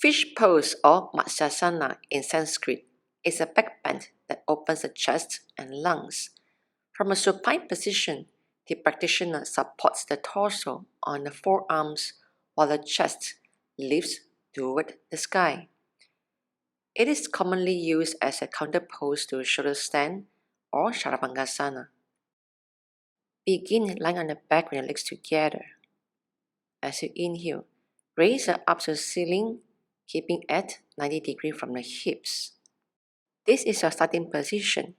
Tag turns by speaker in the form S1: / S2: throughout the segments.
S1: Fish pose or Matsyasana in Sanskrit is a back bend that opens the chest and lungs. From a supine position, the practitioner supports the torso on the forearms while the chest lifts toward the sky. It is commonly used as a counter pose to shoulder stand or Chaturanga. Begin lying on the back with your legs together. As you inhale, raise the arms to the ceiling, keeping at 90 degrees from the hips. This is your starting position.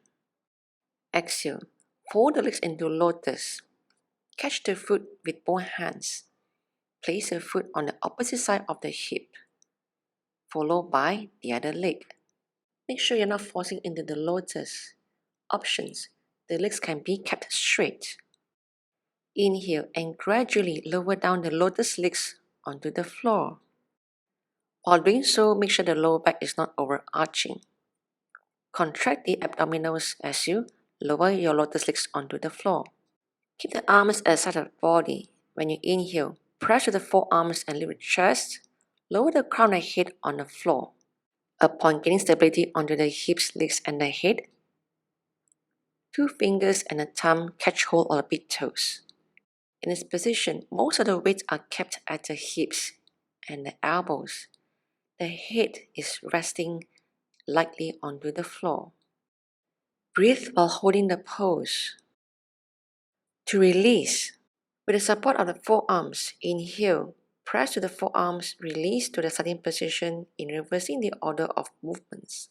S1: Exhale, fold the legs into lotus. Catch the foot with both hands. Place the foot on the opposite side of the hip, followed by the other leg. Make sure you're not forcing into the lotus. Options: the legs can be kept straight. Inhale and gradually lower down the lotus legs onto the floor. While doing so, make sure the lower back is not overarching. Contract the abdominals as you lower your lotus legs onto the floor. Keep the arms at the side of the body. When you inhale, press to the forearms and lift the chest. Lower the crown and head on the floor. Upon gaining stability onto the hips, legs, and the head, 2 fingers and a thumb catch hold of the big toes. In this position, most of the weight are kept at the hips and the elbows. The head is resting lightly onto the floor. Breathe while holding the pose. To release, with the support of the forearms, inhale, press to the forearms, release to the starting position in reversing the order of movements.